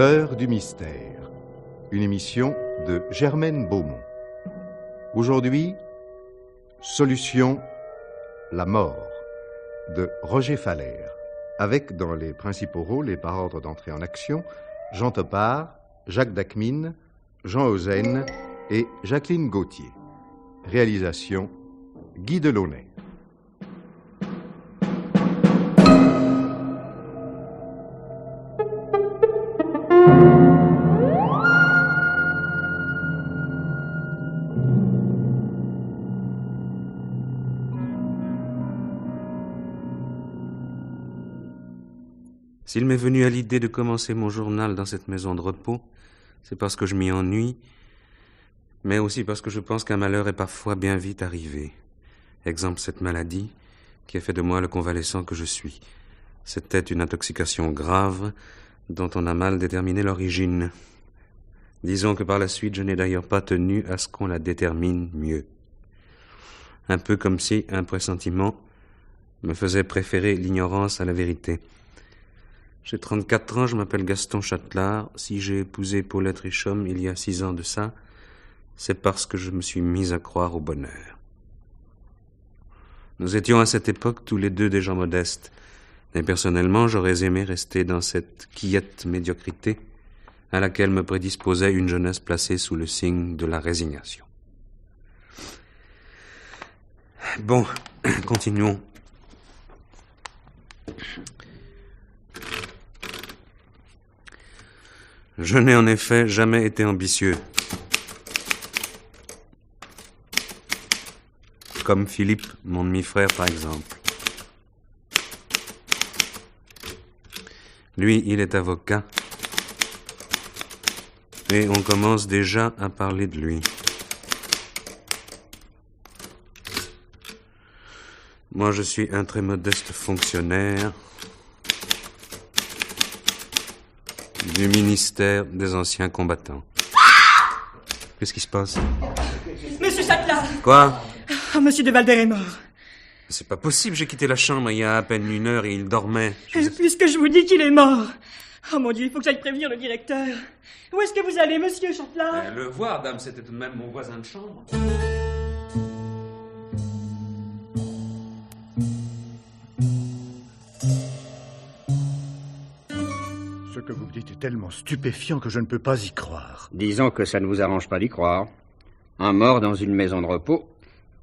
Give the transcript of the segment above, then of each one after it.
L'heure du mystère, une émission de Germaine Beaumont. Aujourd'hui, Solution, la mort, de Roger Faller, avec dans les principaux rôles et par ordre d'entrée en action, Jean Topard, Jacques Dacmine, Jean Hausen et Jacqueline Gauthier. Réalisation, Guy Delaunay. S'il m'est venu à l'idée de commencer mon journal dans cette maison de repos, c'est parce que je m'y ennuie, mais aussi parce que je pense qu'un malheur est parfois bien vite arrivé. Exemple, cette maladie qui a fait de moi le convalescent que je suis. C'était une intoxication grave dont on a mal déterminé l'origine. Disons que par la suite, je n'ai d'ailleurs pas tenu à ce qu'on la détermine mieux. Un peu comme si un pressentiment me faisait préférer l'ignorance à la vérité. J'ai 34 ans, je m'appelle Gaston Châtelard. Si j'ai épousé Paulette Richomme il y a 6 ans de ça, c'est parce que je me suis mis à croire au bonheur. Nous étions à cette époque tous les deux des gens modestes, et personnellement j'aurais aimé rester dans cette quiète médiocrité à laquelle me prédisposait une jeunesse placée sous le signe de la résignation. Bon, continuons. Je n'ai en effet jamais été ambitieux. Comme Philippe, mon demi-frère, par exemple. Lui, il est avocat. Et on commence déjà à parler de lui. Moi, je suis un très modeste fonctionnaire du ministère des anciens combattants. Qu'est-ce qui se passe? Monsieur Châtelard! Quoi? Monsieur de Valder est mort. C'est pas possible, j'ai quitté la chambre il y a à peine 1 heure et il dormait. Puisque je vous dis qu'il est mort. Oh mon Dieu, il faut que j'aille prévenir le directeur. Où est-ce que vous allez, monsieur Châtelard? Le voir, dame, c'était tout de même mon voisin de chambre. Ce que vous me dites est tellement stupéfiant que je ne peux pas y croire. Disons que ça ne vous arrange pas d'y croire. Un mort dans une maison de repos,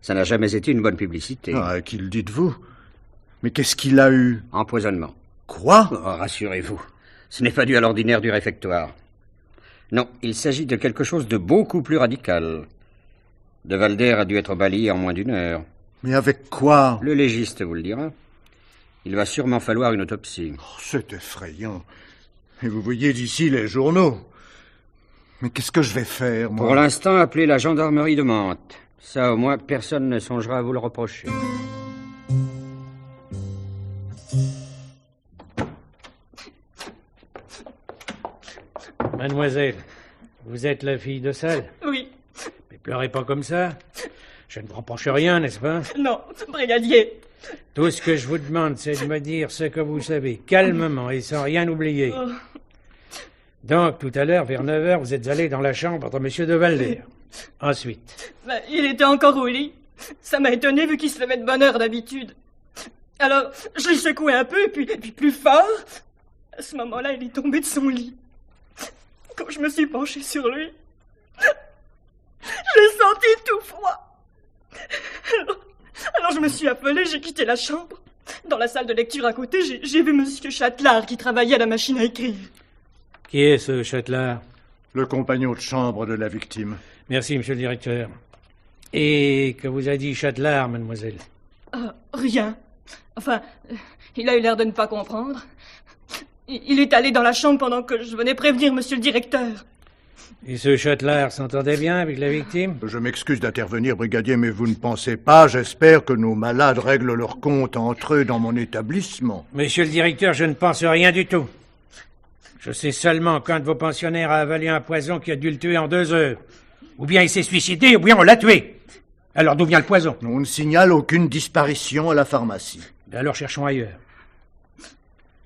ça n'a jamais été une bonne publicité. Ah, qui le dites-vous? Mais qu'est-ce qu'il a eu? Empoisonnement. Quoi? Oh, rassurez-vous, ce n'est pas dû à l'ordinaire du réfectoire. Non, il s'agit de quelque chose de beaucoup plus radical. De Valder a dû être balayé en moins d'1 heure. Mais avec quoi? Le légiste vous le dira. Il va sûrement falloir une autopsie. Oh, c'est effrayant. Et vous voyez d'ici les journaux. Mais qu'est-ce que je vais faire, moi? Pour l'instant, appelez la gendarmerie de Mantes. Ça, au moins, personne ne songera à vous le reprocher. Mademoiselle, vous êtes la fille de salle? Oui. Mais pleurez pas comme ça. Je ne reproche rien, n'est-ce pas? Non, brigadier. Tout ce que je vous demande, c'est de me dire ce que vous savez, calmement et sans rien oublier. Oh. Donc, tout à l'heure, vers 9h, vous êtes allé dans la chambre de M. de Valder. Ensuite? Il était encore au lit. Ça m'a étonné vu qu'il se levait de bonne heure d'habitude. Alors, je l'ai secoué un peu, et puis plus fort. À ce moment-là, il est tombé de son lit. Quand je me suis penchée sur lui, j'ai senti tout froid. Alors je me suis appelée, j'ai quitté la chambre. Dans la salle de lecture à côté, j'ai vu monsieur Châtelard qui travaillait à la machine à écrire. Qui est ce Châtelard? Le compagnon de chambre de la victime. Merci, monsieur le directeur. Et que vous a dit Châtelard, mademoiselle? Rien. Enfin, il a eu l'air de ne pas comprendre. Il est allé dans la chambre pendant que je venais prévenir monsieur le directeur. Et ce Châtelard s'entendait bien avec la victime? Je m'excuse d'intervenir, brigadier, mais vous ne pensez pas, j'espère, que nos malades règlent leurs comptes entre eux dans mon établissement. Monsieur le directeur, je ne pense rien du tout. Je sais seulement qu'un de vos pensionnaires a avalé un poison qui a dû le tuer en 2 heures. Ou bien il s'est suicidé, ou bien on l'a tué. Alors d'où vient le poison? On ne signale aucune disparition à la pharmacie. Alors cherchons ailleurs.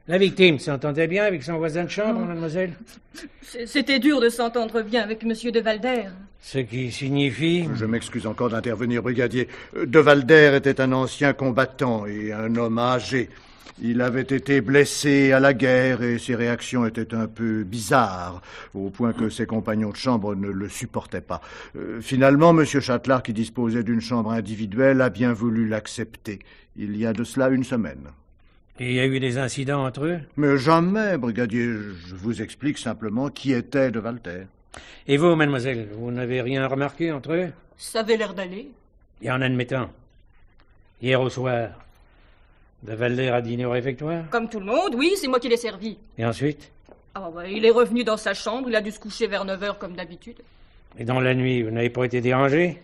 La victime s'entendait bien avec son voisin de chambre, mademoiselle? C'était dur de s'entendre bien avec Monsieur de Valder. Ce qui signifie... Je m'excuse encore d'intervenir, brigadier. De Valder était un ancien combattant et un homme âgé. Il avait été blessé à la guerre et ses réactions étaient un peu bizarres, au point que ses compagnons de chambre ne le supportaient pas. Finalement, M. Châtelard, qui disposait d'une chambre individuelle, a bien voulu l'accepter. Il y a de cela une semaine. Et il y a eu des incidents entre eux? Mais jamais, brigadier. Je vous explique simplement qui était de Valter. Et vous, mademoiselle, vous n'avez rien remarqué entre eux? Ça avait l'air d'aller. Et en admettant, hier au soir, de Valder a dîné au réfectoire? Comme tout le monde, oui, c'est moi qui l'ai servi. Et ensuite? Ah ouais, il est revenu dans sa chambre, il a dû se coucher vers 9h comme d'habitude. Et dans la nuit, vous n'avez pas été dérangé?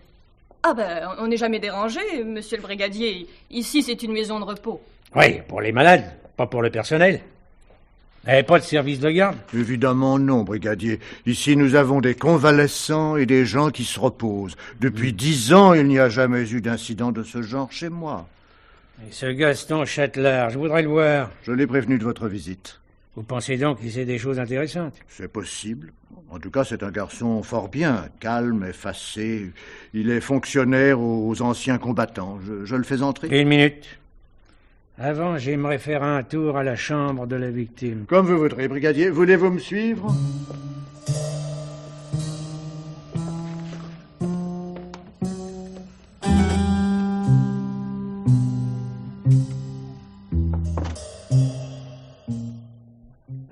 Ah ben, on n'est jamais dérangé, monsieur le brigadier. Ici, c'est une maison de repos. Oui, pour les malades, pas pour le personnel. Vous n'avez pas de service de garde? Évidemment non, brigadier. Ici, nous avons des convalescents et des gens qui se reposent. Depuis 10 ans, il n'y a jamais eu d'incident de ce genre chez moi. Et ce Gaston Châtelard, je voudrais le voir. Je l'ai prévenu de votre visite. Vous pensez donc qu'il sait des choses intéressantes? C'est possible. En tout cas, c'est un garçon fort bien, calme, effacé. Il est fonctionnaire aux anciens combattants. Je le fais entrer? Une minute. Avant, j'aimerais faire un tour à la chambre de la victime. Comme vous voudrez, brigadier. Voulez-vous me suivre?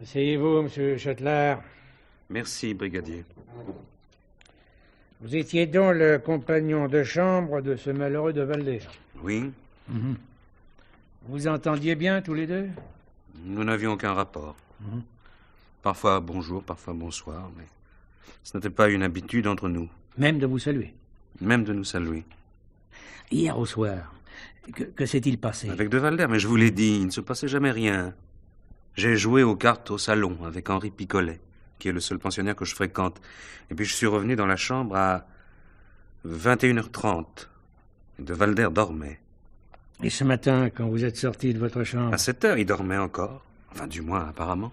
Asseyez-vous, monsieur Châtelard. Merci, brigadier. Vous étiez donc le compagnon de chambre de ce malheureux de Valder. Oui, Vous entendiez bien tous les deux? nous n'avions aucun rapport. Parfois bonjour, parfois bonsoir, mais ce n'était pas une habitude entre nous, Même de vous saluer. même de nous saluer. Hier au soir, que s'est-il passé? Avec de Valder, mais je vous l'ai dit, il ne se passait jamais rien. J'ai joué aux cartes au salon avec Henri Picolet, qui est le seul pensionnaire que je fréquente. Et puis je suis revenu dans la chambre à 21h30. Et de Valder dormait. Et ce matin, quand vous êtes sorti de votre chambre, À 7h, il dormait encore. Enfin, du moins, apparemment.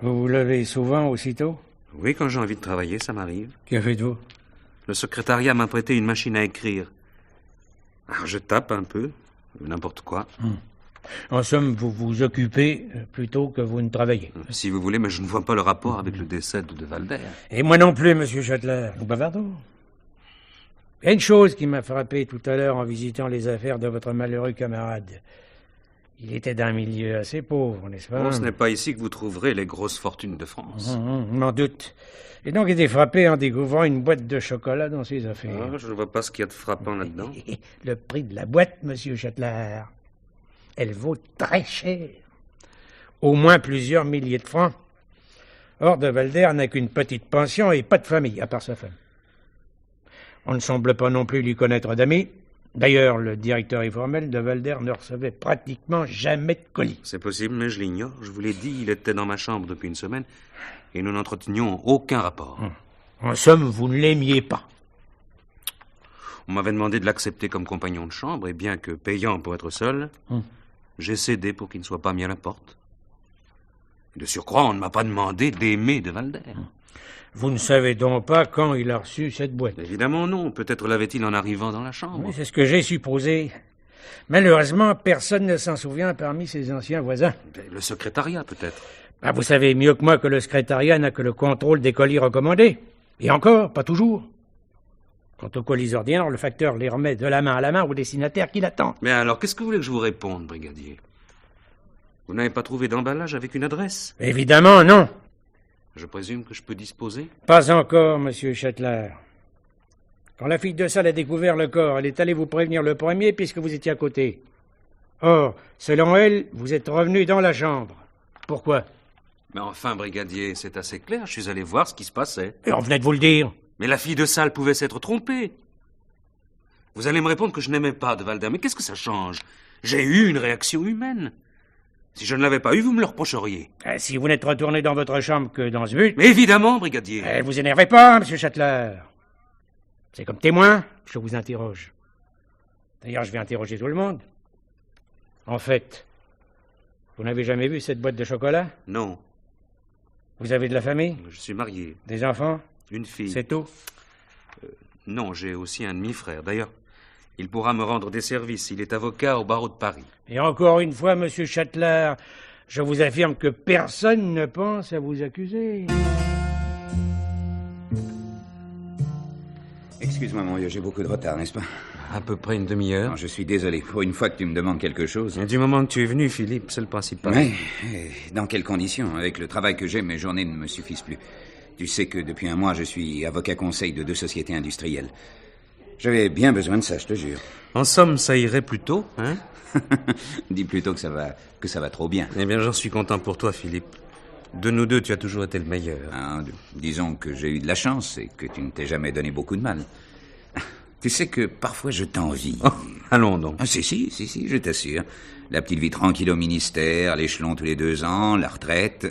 vous vous levez souvent aussitôt? Oui, quand j'ai envie de travailler, ça m'arrive. Que faites-vous? Le secrétariat m'a prêté une machine à écrire. Alors je tape un peu, n'importe quoi. En somme, vous vous occupez plutôt que vous ne travaillez. Si vous voulez, mais je ne vois pas le rapport avec le décès de Valder. Et moi non plus, monsieur Châtelard. Nous bavardons. Il y a une chose qui m'a frappé tout à l'heure en visitant les affaires de votre malheureux camarade. Il était d'un milieu assez pauvre, n'est-ce pas? Bon, ce n'est pas ici que vous trouverez les grosses fortunes de France. Je m'en doute. J'ai donc été frappé en découvrant une boîte de chocolat dans ses affaires. Ah, je ne vois pas ce qu'il y a de frappant là-dedans. Le prix de la boîte, monsieur Châtelard, elle vaut très cher. Au moins plusieurs milliers de francs. Or, de Valder n'a qu'une petite pension et pas de famille, à part sa femme. On ne semble pas non plus lui connaître d'amis. D'ailleurs, le directeur informel de Valder ne recevait pratiquement jamais de colis. C'est possible, mais je l'ignore. Je vous l'ai dit, il était dans ma chambre depuis une semaine et nous n'entretenions aucun rapport. En somme, vous ne l'aimiez pas. On m'avait demandé de l'accepter comme compagnon de chambre et bien que payant pour être seul, j'ai cédé pour qu'il ne soit pas mis à la porte. De surcroît, on ne m'a pas demandé d'aimer de Valder. Vous ne savez donc pas quand il a reçu cette boîte? Évidemment non. Peut-être l'avait-il en arrivant dans la chambre. Oui, c'est ce que j'ai supposé. Malheureusement, personne ne s'en souvient parmi ses anciens voisins. Le secrétariat, peut-être. Ah, vous savez mieux que moi que le secrétariat n'a que le contrôle des colis recommandés. Et encore, pas toujours. Quant aux colis ordinaires, le facteur les remet de la main à la main au destinataire qui l'attend. Mais alors, qu'est-ce que vous voulez que je vous réponde, brigadier? Vous n'avez pas trouvé d'emballage avec une adresse? Évidemment, non. Je présume que je peux disposer? Pas encore, monsieur Châtelard. Quand la fille de salle a découvert le corps, elle est allée vous prévenir le premier puisque vous étiez à côté. Or, selon elle, vous êtes revenu dans la chambre. Pourquoi? Mais enfin, brigadier, c'est assez clair. Je suis allé voir ce qui se passait. Et on venait de vous le dire. Mais la fille de salle pouvait s'être trompée. Vous allez me répondre que je n'aimais pas de Valder. Mais qu'est-ce que ça change? J'ai eu une réaction humaine. Si je ne l'avais pas eu, vous me le reprocheriez. Si vous n'êtes retourné dans votre chambre que dans ce but... Mais évidemment, brigadier. Vous énervez pas, monsieur Châtelard. C'est comme témoin, je vous interroge. D'ailleurs, je vais interroger tout le monde. En fait, Vous n'avez jamais vu cette boîte de chocolat? Non, Vous avez de la famille? je suis marié. Des enfants? Une fille. C'est tout? Non, j'ai aussi un demi-frère. D'ailleurs, il pourra me rendre des services. Il est avocat au barreau de Paris. Et encore une fois, monsieur Chatelain, je vous affirme que personne ne pense à vous accuser. Excuse-moi, mon vieux, j'ai beaucoup de retard, n'est-ce pas? À peu près une demi-heure. Non, je suis désolé. Pour une fois que tu me demandes quelque chose... Et du moment que tu es venu, Philippe, c'est le principal. Oui, dans quelles conditions? Avec le travail que j'ai, mes journées ne me suffisent plus. Tu sais que depuis un mois, je suis avocat conseil de 2 sociétés industrielles. J'avais bien besoin de ça, je te jure. En somme, ça irait plutôt, hein? Dis plutôt que ça va trop bien. Eh bien, j'en suis content pour toi, Philippe. De nous deux, tu as toujours été le meilleur. Ah, disons que j'ai eu de la chance et que tu ne t'es jamais donné beaucoup de mal. Tu sais que parfois je t'envie. Oh, allons donc. Ah, si, je t'assure. La petite vie tranquille au ministère, l'échelon tous les 2 ans, la retraite.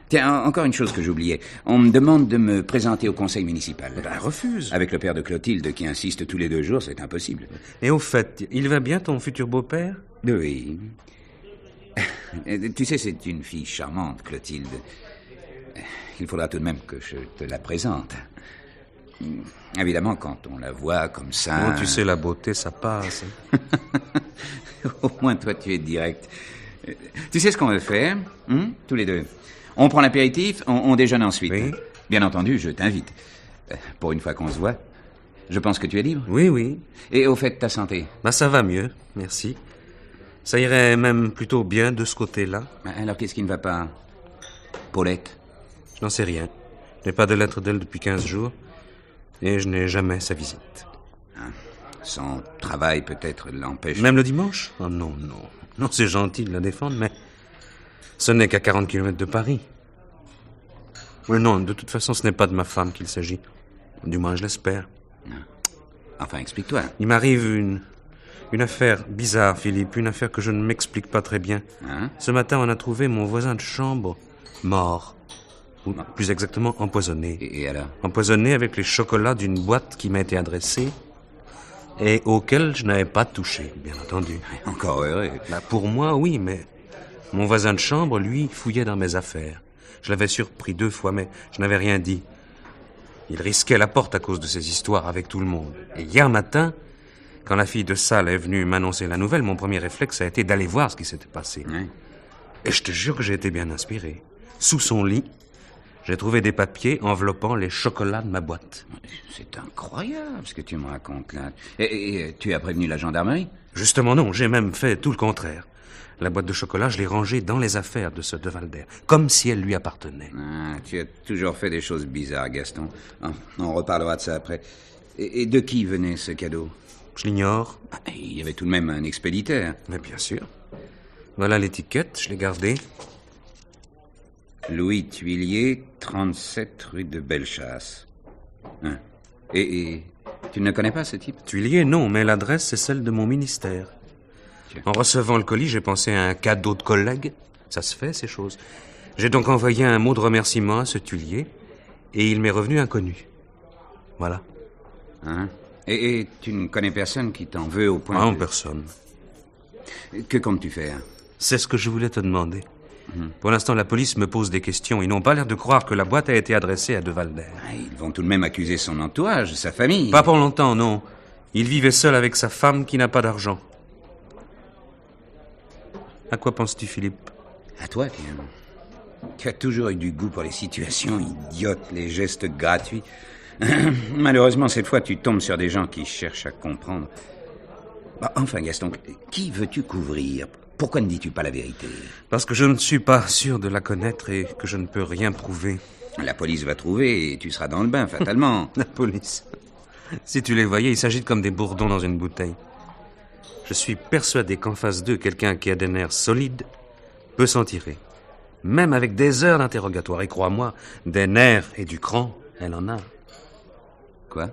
Tiens, encore une chose que j'oubliais. On me demande de me présenter au conseil municipal. Ben, refuse. Avec le père de Clotilde qui insiste tous les 2 jours, c'est impossible. Et au fait, il va bien ton futur beau-père? Oui. Tu sais, c'est une fille charmante, Clotilde. Il faudra tout de même que je te la présente. Évidemment, quand on la voit comme ça... Oh, tu sais, la beauté, ça passe. Au moins, toi, tu es direct. Tu sais ce qu'on veut faire, tous les 2? On prend l'apéritif, on déjeune ensuite. Oui. Bien entendu, je t'invite. Pour une fois qu'on se voit, je pense que tu es libre. Oui. Et au fait, ta santé? Ben, ça va mieux, merci. Ça irait même plutôt bien de ce côté-là. Alors, qu'est-ce qui ne va pas? Paulette? Je n'en sais rien. Je n'ai pas de lettre d'elle depuis 15 jours. Et je n'ai jamais sa visite. Son travail, peut-être, l'empêche... Même le dimanche? Oh non. Non, c'est gentil de la défendre, mais... ce n'est qu'à 40 km de Paris. Mais non, de toute façon, ce n'est pas de ma femme qu'il s'agit. Du moins, je l'espère. Enfin, explique-toi. Il m'arrive une affaire bizarre, Philippe. Une affaire que je ne m'explique pas très bien. Ce matin, on a trouvé mon voisin de chambre mort. Ou plus exactement, empoisonné. Et alors? Empoisonné avec les chocolats d'une boîte qui m'a été adressée et auquel je n'avais pas touché, bien entendu. Encore heureux. Pour moi, oui, mais mon voisin de chambre, lui, fouillait dans mes affaires. Je l'avais surpris 2 fois, mais je n'avais rien dit. Il risquait la porte à cause de ses histoires avec tout le monde. Et hier matin, quand la fille de salle est venue m'annoncer la nouvelle, mon premier réflexe a été d'aller voir ce qui s'était passé. Oui. Et je te jure que j'ai été bien inspiré. Sous son lit, j'ai trouvé des papiers enveloppant les chocolats de ma boîte. C'est incroyable ce que tu me racontes là. Et tu as prévenu la gendarmerie? Justement non, j'ai même fait tout le contraire. La boîte de chocolat, je l'ai rangée dans les affaires de ce De Valder, comme si elle lui appartenait. Tu as toujours fait des choses bizarres, Gaston. On reparlera de ça après. Et de qui venait ce cadeau? Je l'ignore. Il y avait tout de même un expéditeur. Mais bien sûr. Voilà l'étiquette, je l'ai gardée. Louis Tuillier, 37 rue de Bellechasse. Et tu ne connais pas ce type? Tuillier, non, mais l'adresse, c'est celle de mon ministère. Tiens. En recevant le colis, j'ai pensé à un cadeau de collègue. Ça se fait, ces choses. J'ai donc envoyé un mot de remerciement à ce Tuillier, et il m'est revenu inconnu. Voilà. Et tu ne connais personne qui t'en veut au point Non, personne. Que comptes-tu faire? C'est ce que je voulais te demander. Pour l'instant, la police me pose des questions. Ils n'ont pas l'air de croire que la boîte a été adressée à De Valder. Ils vont tout de même accuser son entourage, sa famille. Pas pour longtemps, non. Il vivait seul avec sa femme qui n'a pas d'argent. À quoi penses-tu, Philippe? À toi, tiens. Tu as toujours eu du goût pour les situations idiotes, les gestes gratuits. Malheureusement, cette fois, tu tombes sur des gens qui cherchent à comprendre. Enfin, Gaston, qui veux-tu couvrir? Pourquoi ne dis-tu pas la vérité? Parce que je ne suis pas sûr de la connaître et que je ne peux rien prouver. La police va trouver et tu seras dans le bain, fatalement. La police. Si tu les voyais, il s'agit comme des bourdons dans une bouteille. Je suis persuadé qu'en face d'eux, quelqu'un qui a des nerfs solides peut s'en tirer. Même avec des heures d'interrogatoire. Et crois-moi, des nerfs et du cran, elle en a. Quoi?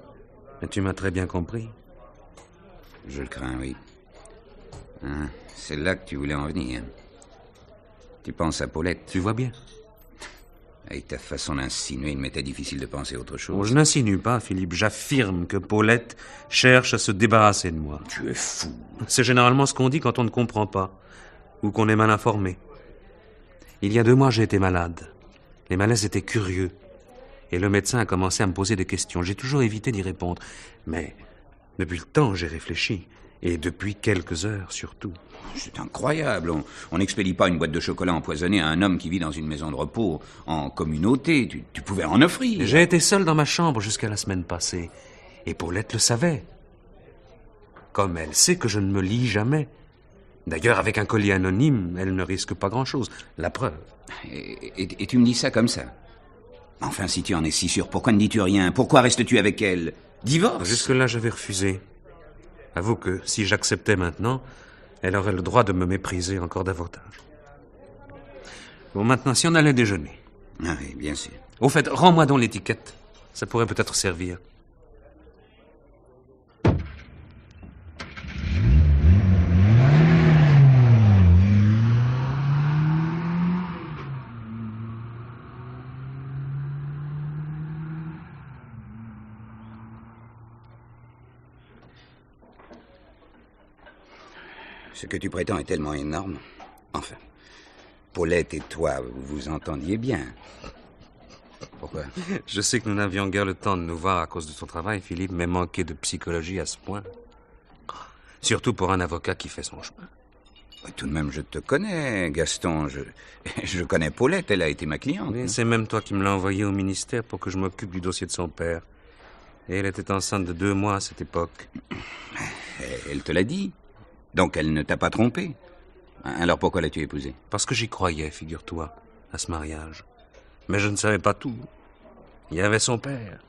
Mais tu m'as très bien compris. Je le crains, oui. C'est là que tu voulais en venir. Tu penses à Paulette? Tu vois bien. Avec ta façon d'insinuer, il m'était difficile de penser à autre chose. Oh, je n'insinue pas, Philippe. J'affirme que Paulette cherche à se débarrasser de moi. Tu es fou. C'est généralement ce qu'on dit quand on ne comprend pas. ou qu'on est mal informé. Il y a 2 mois, j'ai été malade. Les malaises étaient curieux. Et le médecin a commencé à me poser des questions. J'ai toujours évité d'y répondre. Mais depuis le temps, j'ai réfléchi. Et depuis quelques heures, surtout. C'est incroyable. On n'expédie pas une boîte de chocolat empoisonnée à un homme qui vit dans une maison de repos en communauté. Tu pouvais en offrir. J'ai été seul dans ma chambre jusqu'à la semaine passée. Et Paulette le savait. Comme elle sait que je ne me lie jamais. D'ailleurs, avec un colis anonyme, elle ne risque pas grand-chose. La preuve. Et tu me dis ça comme ça? Enfin, si tu en es si sûr, pourquoi ne dis-tu rien? Pourquoi restes-tu avec elle? Divorce? Jusque-là, j'avais refusé. Avoue que si j'acceptais maintenant, elle aurait le droit de me mépriser encore davantage. Bon, maintenant, si on allait déjeuner. Ah oui, bien sûr. Au fait, rends-moi donc l'étiquette. Ça pourrait peut-être servir. Ce que tu prétends est tellement énorme. Enfin, Paulette et toi, vous vous entendiez bien. Pourquoi? Je sais que nous n'avions guère le temps de nous voir à cause de ton travail, Philippe, mais manquer de psychologie à ce point. Surtout pour un avocat qui fait son chemin. Tout de même, je te connais, Gaston. Je connais Paulette, elle a été ma cliente. Mais c'est même toi qui me l'as envoyée au ministère pour que je m'occupe du dossier de son père. Et elle était enceinte de 2 mois à cette époque. Elle te l'a dit. Donc elle ne t'a pas trompé. Alors pourquoi l'as-tu épousée? Parce que j'y croyais, figure-toi, à ce mariage. Mais je ne savais pas tout. Il y avait son père,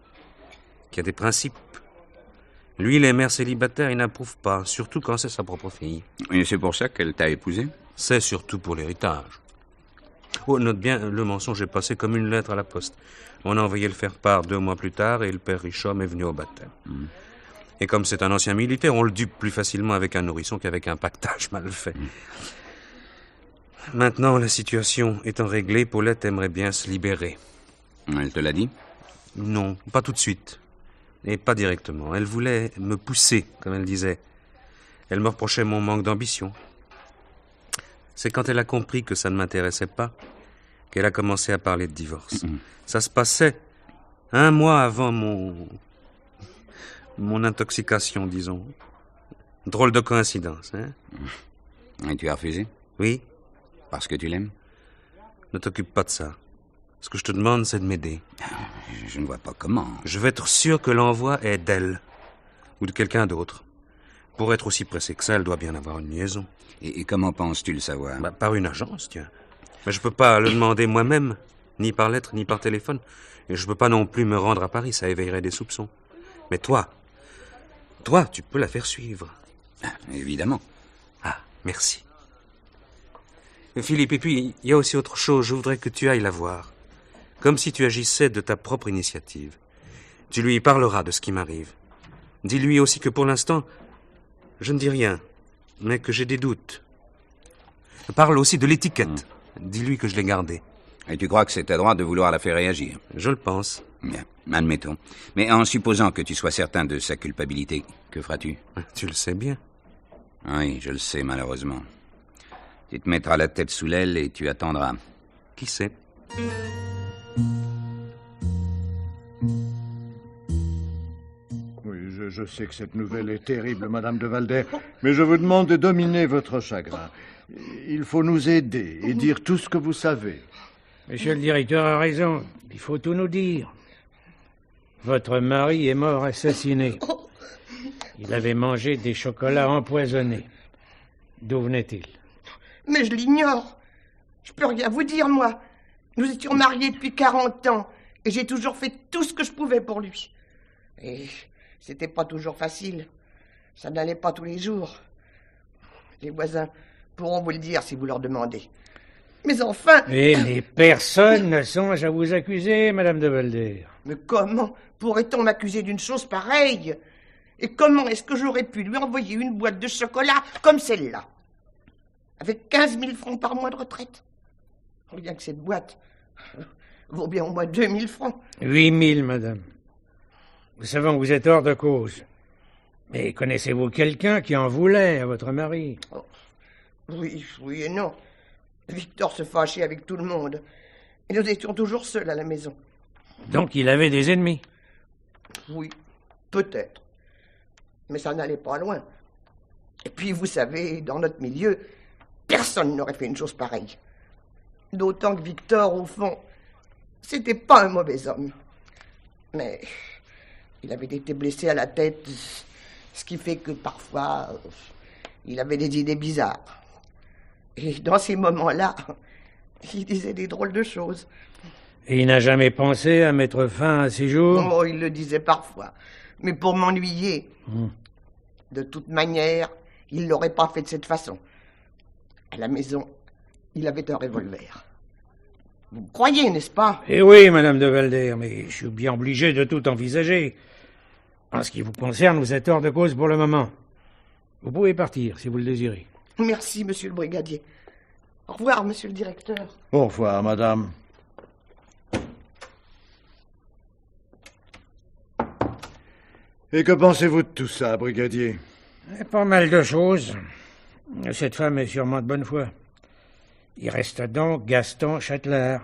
qui a des principes. Lui, les mères célibataires, il n'approuve pas, surtout quand c'est sa propre fille. Et c'est pour ça qu'elle t'a épousé? C'est surtout pour l'héritage. Oh, note bien, le mensonge est passé comme une lettre à la poste. On a envoyé le faire-part 2 mois plus tard et le père Richomme est venu au baptême. Et comme c'est un ancien militaire, on le dupe plus facilement avec un nourrisson qu'avec un pactage mal fait. Maintenant, la situation étant réglée, Paulette aimerait bien se libérer. Elle te l'a dit? Non, pas tout de suite. Et pas directement. Elle voulait me pousser, comme elle disait. Elle me reprochait mon manque d'ambition. C'est quand elle a compris que ça ne m'intéressait pas qu'elle a commencé à parler de divorce. Ça se passait 1 mois avant mon intoxication, disons. Drôle de coïncidence, hein? Et tu as refusé? Oui. Parce que tu l'aimes? Ne t'occupe pas de ça. Ce que je te demande, c'est de m'aider. Je ne vois pas comment. Je veux être sûr que l'envoi est d'elle. Ou de quelqu'un d'autre. Pour être aussi pressé que ça, elle doit bien avoir une liaison. Et comment penses-tu le savoir? Par une agence, tiens. Mais je peux pas le demander moi-même. Ni par lettre, ni par téléphone. Et je peux pas non plus me rendre à Paris. Ça éveillerait des soupçons. Mais toi, tu peux la faire suivre. Évidemment. Ah, merci. Philippe, et puis, il y a aussi autre chose. Je voudrais que tu ailles la voir. Comme si tu agissais de ta propre initiative. Tu lui parleras de ce qui m'arrive. Dis-lui aussi que pour l'instant, je ne dis rien, mais que j'ai des doutes. Parle aussi de l'étiquette. Dis-lui que je l'ai gardée. Et tu crois que c'est à droit de vouloir la faire réagir? Je le pense. Bien, admettons. Mais en supposant que tu sois certain de sa culpabilité, que feras-tu? Tu le sais bien. Oui, je le sais, malheureusement. Tu te mettras la tête sous l'aile et tu attendras. Qui sait? Oui, je sais que cette nouvelle est terrible, Madame de Valder, mais je vous demande de dominer votre chagrin. Il faut nous aider et dire tout ce que vous savez. Monsieur le directeur a raison. Il faut tout nous dire. Votre mari est mort assassiné. Il avait mangé des chocolats empoisonnés. D'où venait-il? Mais je l'ignore. Je peux rien vous dire, moi. Nous étions mariés depuis 40 ans et j'ai toujours fait tout ce que je pouvais pour lui. Et c'était pas toujours facile. Ça n'allait pas tous les jours. Les voisins pourront vous le dire si vous leur demandez. Mais enfin... Mais personne ne songe à vous accuser, Madame de Valder. Mais comment pourrait-on m'accuser d'une chose pareille? Et comment est-ce que j'aurais pu lui envoyer une boîte de chocolat comme celle-là? Avec 15 000 francs par mois de retraite. Rien que cette boîte vaut bien au moins 2 000 francs. 8 000, madame. Nous savons que vous êtes hors de cause. Mais connaissez-vous quelqu'un qui en voulait à votre mari? Oui, oui et non. Victor se fâchait avec tout le monde. Et nous étions toujours seuls à la maison. Donc il avait des ennemis. Oui, peut-être. Mais ça n'allait pas loin. Et puis, vous savez, dans notre milieu, personne n'aurait fait une chose pareille. D'autant que Victor, au fond, c'était pas un mauvais homme. Mais il avait été blessé à la tête, ce qui fait que parfois, il avait des idées bizarres. Et dans ces moments-là, il disait des drôles de choses. Et il n'a jamais pensé à mettre fin à ses jours? Oh, il le disait parfois, mais pour m'ennuyer. De toute manière, il l'aurait pas fait de cette façon. À la maison, il avait un revolver. Vous croyez, n'est-ce pas? Eh oui, Madame de Valder, mais je suis bien obligé de tout envisager. En ce qui vous concerne, vous êtes hors de cause pour le moment. Vous pouvez partir, si vous le désirez. Merci, monsieur le brigadier. Au revoir, monsieur le directeur. Au revoir, madame. Et que pensez-vous de tout ça, brigadier? Pas mal de choses. Cette femme est sûrement de bonne foi. Il reste donc Gaston Châtelard.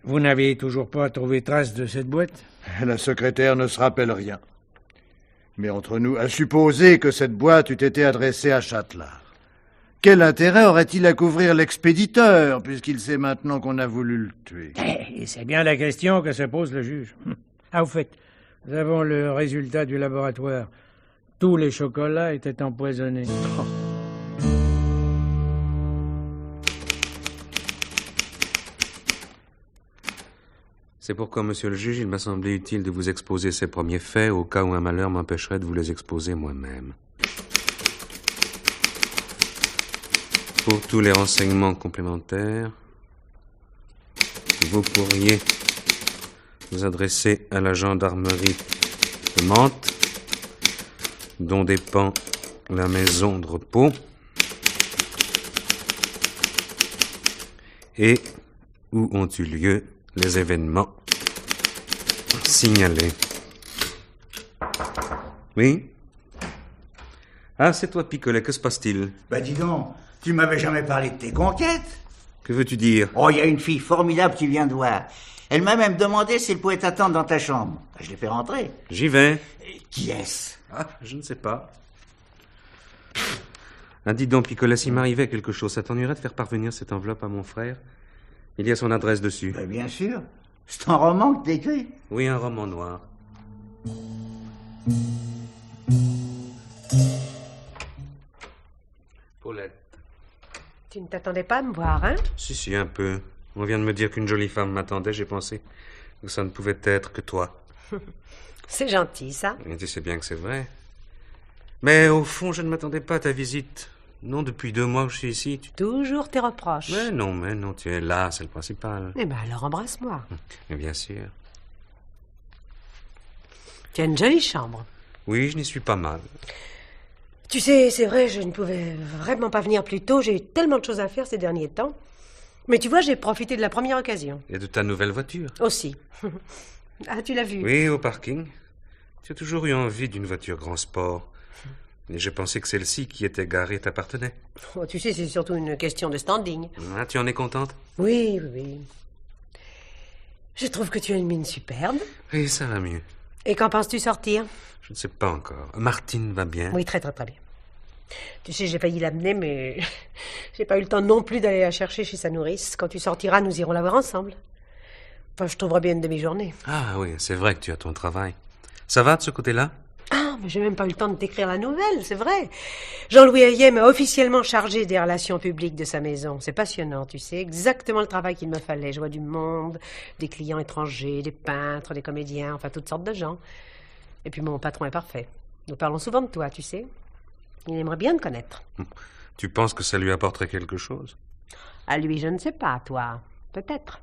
Vous n'avez toujours pas trouvé trace de cette boîte? La secrétaire ne se rappelle rien. Mais entre nous, à supposer que cette boîte eût été adressée à Châtelard, quel intérêt aurait-il à couvrir l'expéditeur, puisqu'il sait maintenant qu'on a voulu le tuer? Et c'est bien la question que se pose le juge. Ah, au fait, nous avons le résultat du laboratoire. Tous les chocolats étaient empoisonnés. C'est pourquoi, monsieur le juge, il m'a semblé utile de vous exposer ces premiers faits au cas où un malheur m'empêcherait de vous les exposer moi-même. Pour tous les renseignements complémentaires, vous pourriez vous adresser à la gendarmerie de Mantes, dont dépend la maison de repos, et où ont eu lieu les événements signalés. Oui? Ah, c'est toi, Picolet, que se passe-t-il? Bah dis donc, tu m'avais jamais parlé de tes conquêtes? Que veux-tu dire? Oh, il y a une fille formidable qui vient de voir. Elle m'a même demandé si elle pouvait t'attendre dans ta chambre. Je l'ai fait rentrer. J'y vais. Qui est-ce? Ah, je ne sais pas. Ah, dis donc, Picolet, s'il m'arrivait quelque chose, ça t'ennuierait de faire parvenir cette enveloppe à mon frère? Il y a son adresse dessus. Bah, bien sûr. C'est un roman que t'écris? Oui, un roman noir. Paulette. Tu ne t'attendais pas à me voir, hein? Si, un peu. On vient de me dire qu'une jolie femme m'attendait, j'ai pensé que ça ne pouvait être que toi. C'est gentil, ça. Et tu sais bien que c'est vrai. Mais au fond, je ne m'attendais pas à ta visite. Non, depuis 2 mois que je suis ici. Toujours tes reproches. Mais non, tu es là, c'est le principal. Eh ben, alors embrasse-moi. Mais bien sûr. Tu as une jolie chambre. Oui, je n'y suis pas mal. Tu sais, c'est vrai, je ne pouvais vraiment pas venir plus tôt. J'ai eu tellement de choses à faire ces derniers temps. Mais tu vois, j'ai profité de la première occasion. Et de ta nouvelle voiture. Aussi. Ah, tu l'as vue? Oui, au parking. Tu as toujours eu envie d'une voiture grand sport. Et je pensais que celle-ci qui était garée t'appartenait. Oh, tu sais, c'est surtout une question de standing. Ah, tu en es contente? Oui, oui. Je trouve que tu as une mine superbe. Oui, ça va mieux. Et quand penses-tu sortir? Je ne sais pas encore. Martine va bien? Oui, très, très, très bien. Tu sais, j'ai failli l'amener, mais j'ai pas eu le temps non plus d'aller la chercher chez sa nourrice. Quand tu sortiras, nous irons la voir ensemble. Enfin, je trouverai bien une demi-journée. Ah oui, c'est vrai que tu as ton travail. Ça va de ce côté-là? Ah, mais j'ai même pas eu le temps de t'écrire la nouvelle, c'est vrai. Jean-Louis Hayet m'a officiellement chargé des relations publiques de sa maison. C'est passionnant, tu sais, exactement le travail qu'il me fallait. Je vois du monde, des clients étrangers, des peintres, des comédiens, enfin toutes sortes de gens. Et puis mon patron est parfait. Nous parlons souvent de toi, tu sais. Il aimerait bien te connaître. Tu penses que ça lui apporterait quelque chose? À lui, je ne sais pas, toi. Peut-être.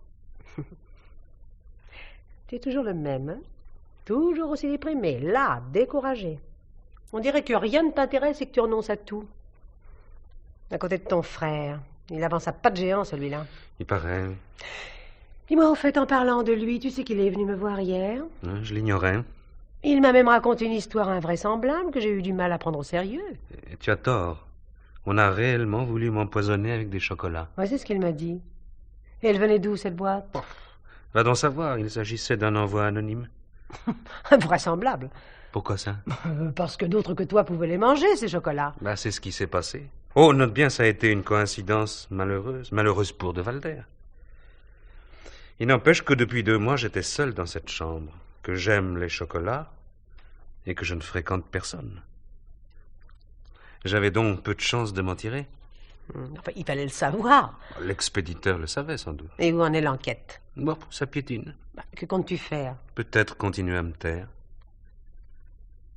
Tu es toujours le même, hein? Toujours aussi déprimé, là, découragé. On dirait que rien ne t'intéresse et que tu renonces à tout. À côté de ton frère. Il avance à pas de géant, celui-là. Il paraît. Dis-moi, au fait, en parlant de lui, tu sais qu'il est venu me voir hier? Je l'ignorais. Il m'a même raconté une histoire invraisemblable que j'ai eu du mal à prendre au sérieux. Et tu as tort. On a réellement voulu m'empoisonner avec des chocolats. Ouais, c'est ce qu'il m'a dit. Et elle venait d'où, cette boîte? Va donc savoir, il s'agissait d'un envoi anonyme. Invraisemblable. Pourquoi ça? Parce que d'autres que toi pouvaient les manger, ces chocolats. Bah, c'est ce qui s'est passé. Oh, note bien, ça a été une coïncidence malheureuse pour de Valder. Il n'empêche que depuis 2 mois, j'étais seul dans cette chambre, que j'aime les chocolats et que je ne fréquente personne. J'avais donc peu de chance de m'en tirer. Enfin, il fallait le savoir. L'expéditeur le savait sans doute. Et où en est l'enquête? Bon, ça piétine. Que comptes-tu faire? Peut-être continuer à me taire.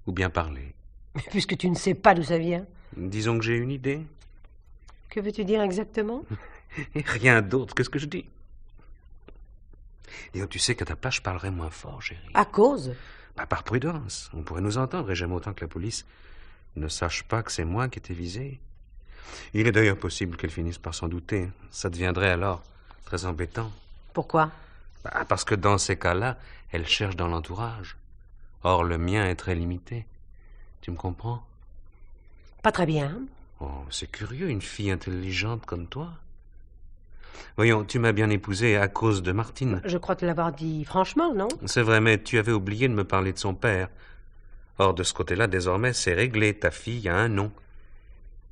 Ou bien parler. Puisque tu ne sais pas d'où ça vient. Disons que j'ai une idée. Que veux-tu dire exactement? Rien d'autre que ce que je dis. Et tu sais qu'à ta place, je parlerai moins fort, chérie. À cause? Par prudence. On pourrait nous entendre et j'aime autant que la police ne sache pas que c'est moi qui étais visé. Il est d'ailleurs possible qu'elle finisse par s'en douter. Ça deviendrait alors très embêtant. Pourquoi? Parce que dans ces cas-là, elle cherche dans l'entourage. Or, le mien est très limité. Tu me comprends? Pas très bien. Oh, c'est curieux, une fille intelligente comme toi. Voyons, tu m'as bien épousée à cause de Martine. Je crois te l'avoir dit franchement, non? C'est vrai, mais tu avais oublié de me parler de son père. Or, de ce côté-là, désormais, c'est réglé. Ta fille a un nom.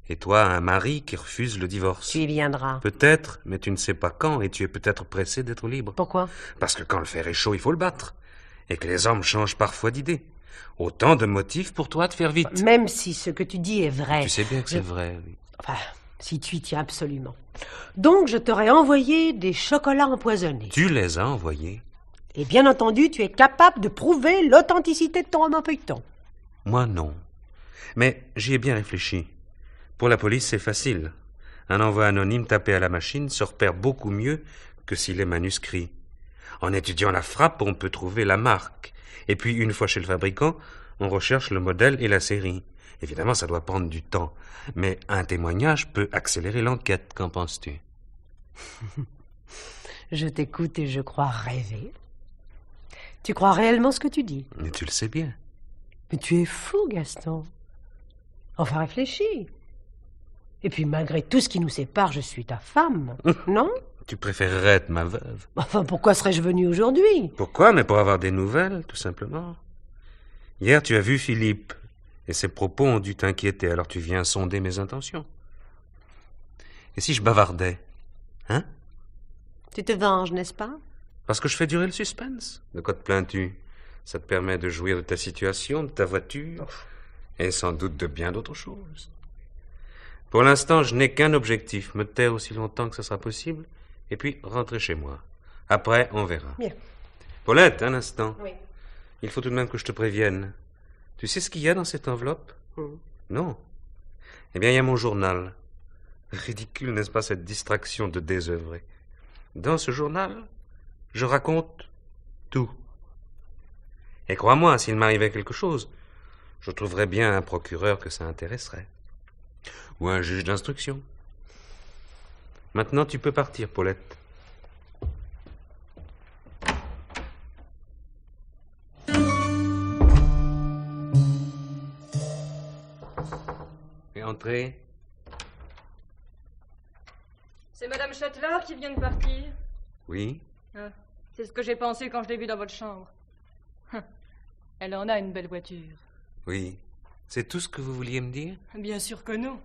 Et toi, un mari qui refuse le divorce. Tu y viendras. Peut-être, mais tu ne sais pas quand, et tu es peut-être pressé d'être libre. Pourquoi? Parce que quand le fer est chaud, il faut le battre. Et que les hommes changent parfois d'idée. Autant de motifs pour toi de faire vite. Même si ce que tu dis est vrai. Tu sais bien que c'est vrai, oui. Enfin, si tu y tiens absolument. Donc, je t'aurais envoyé des chocolats empoisonnés. Tu les as envoyés? Et bien entendu, tu es capable de prouver l'authenticité de ton roman feuilleton. Moi, non. Mais j'y ai bien réfléchi. Pour la police, c'est facile. Un envoi anonyme tapé à la machine se repère beaucoup mieux que s'il est manuscrit. En étudiant la frappe, on peut trouver la marque. Et puis, une fois chez le fabricant, on recherche le modèle et la série. Évidemment, ça doit prendre du temps. Mais un témoignage peut accélérer l'enquête. Qu'en penses-tu? Je t'écoute et je crois rêver. Tu crois réellement ce que tu dis? Mais tu le sais bien. Mais tu es fou, Gaston. Enfin, réfléchis. Et puis, malgré tout ce qui nous sépare, je suis ta femme, non? Tu préférerais être ma veuve. Enfin, pourquoi serais-je venu aujourd'hui? Pourquoi? Mais pour avoir des nouvelles, tout simplement. Hier, tu as vu Philippe, et ses propos ont dû t'inquiéter, alors tu viens sonder mes intentions. Et si je bavardais? Hein? Tu te venges, n'est-ce pas? Parce que je fais durer le suspense. De quoi te plains-tu? Ça te permet de jouir de ta situation, de ta voiture, et sans doute de bien d'autres choses. Pour l'instant, je n'ai qu'un objectif, me taire aussi longtemps que ce sera possible, et puis rentrer chez moi. Après, on verra. Bien. Paulette, un instant. Oui. Il faut tout de même que je te prévienne. Tu sais ce qu'il y a dans cette enveloppe? Non. Eh bien, il y a mon journal. Ridicule, n'est-ce pas, cette distraction de désœuvrer. Dans ce journal, je raconte tout. Et crois-moi, s'il m'arrivait quelque chose, je trouverais bien un procureur que ça intéresserait. Ou un juge d'instruction. Maintenant, tu peux partir, Paulette. Et entrez. C'est Madame Châtelard qui vient de partir? Oui. Ah, c'est ce que j'ai pensé quand je l'ai vue dans votre chambre. Elle en a une belle voiture. Oui. C'est tout ce que vous vouliez me dire? Bien sûr que non.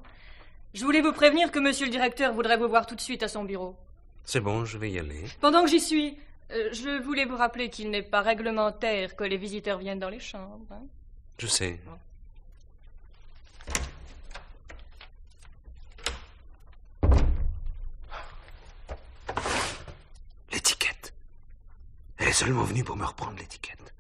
Je voulais vous prévenir que monsieur le directeur voudrait vous voir tout de suite à son bureau. C'est bon, je vais y aller. Pendant que j'y suis, je voulais vous rappeler qu'il n'est pas réglementaire que les visiteurs viennent dans les chambres. Hein? Je sais. L'étiquette. Elle est seulement venue pour me reprendre l'étiquette.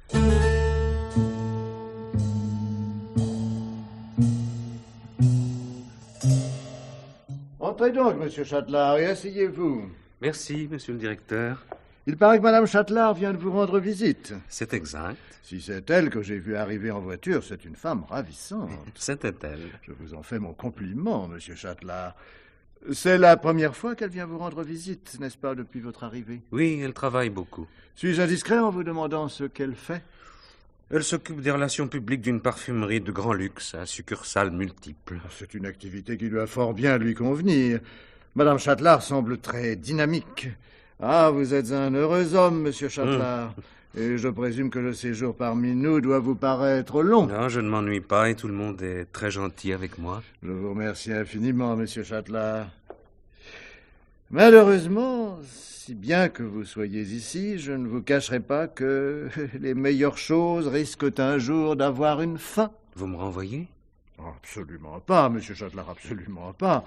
Entrez donc, monsieur Châtelard, et asseyez-vous. Merci, monsieur le directeur. Il paraît que madame Châtelard vient de vous rendre visite. C'est exact. Si c'est elle que j'ai vue arriver en voiture, c'est une femme ravissante. C'était elle. Je vous en fais mon compliment, monsieur Châtelard. C'est la première fois qu'elle vient vous rendre visite, n'est-ce pas, depuis votre arrivée? Oui, elle travaille beaucoup. Suis-je indiscret en vous demandant ce qu'elle fait? Elle s'occupe des relations publiques d'une parfumerie de grand luxe à succursales multiples. C'est une activité qui doit fort bien lui convenir. Madame Châtelard semble très dynamique. Ah, vous êtes un heureux homme, monsieur Châtelard. Et je présume que le séjour parmi nous doit vous paraître long. Non, je ne m'ennuie pas et tout le monde est très gentil avec moi. Je vous remercie infiniment, monsieur Châtelard. Malheureusement, si bien que vous soyez ici, je ne vous cacherai pas que les meilleures choses risquent un jour d'avoir une fin. Vous me renvoyez? Absolument pas, monsieur Châtelard, absolument pas.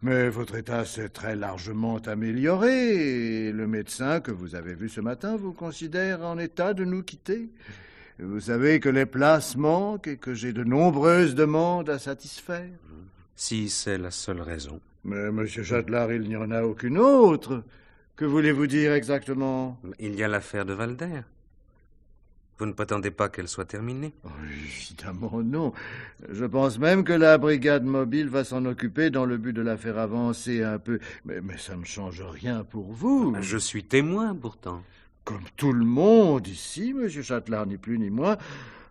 Mais votre état s'est très largement amélioré et le médecin que vous avez vu ce matin vous considère en état de nous quitter. Vous savez que les places manquent et que j'ai de nombreuses demandes à satisfaire. Si c'est la seule raison. Mais, monsieur Châtelard, il n'y en a aucune autre. Que voulez-vous dire exactement? Il y a l'affaire de Valder. Vous ne prétendez pas qu'elle soit terminée? Oh, évidemment non. Je pense même que la brigade mobile va s'en occuper dans le but de la faire avancer un peu. Mais ça ne change rien pour vous. Je suis témoin, pourtant. Comme tout le monde ici, monsieur Châtelard, ni plus ni moins.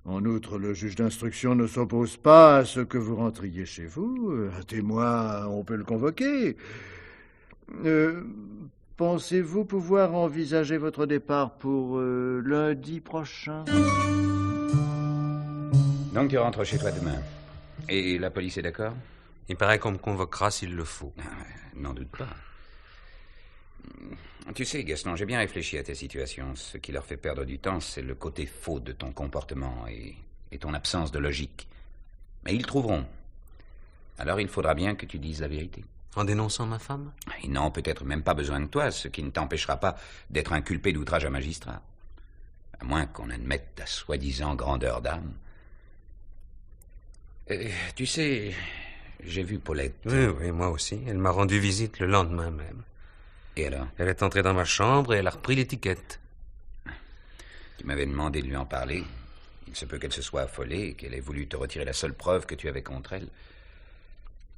En outre, le juge d'instruction ne s'oppose pas à ce que vous rentriez chez vous. Un témoin, on peut le convoquer. Pensez-vous pouvoir envisager votre départ pour lundi prochain? Donc tu rentres chez toi demain. Et la police est d'accord? Il paraît qu'on me convoquera s'il le faut. N'en doute pas. Tu sais, Gaston, j'ai bien réfléchi à tes situations. Ce qui leur fait perdre du temps, c'est le côté faux de ton comportement et ton absence de logique. Mais ils trouveront. Alors il faudra bien que tu dises la vérité. En dénonçant ma femme? Ils n'ont peut-être même pas besoin de toi, ce qui ne t'empêchera pas d'être inculpé d'outrage à magistrat. À moins qu'on admette ta soi-disant grandeur d'âme. Tu sais, j'ai vu Paulette. Oui, moi aussi. Elle m'a rendu visite le lendemain même. Et alors? Elle est entrée dans ma chambre et elle a repris l'étiquette. Tu m'avais demandé de lui en parler. Il se peut qu'elle se soit affolée et qu'elle ait voulu te retirer la seule preuve que tu avais contre elle.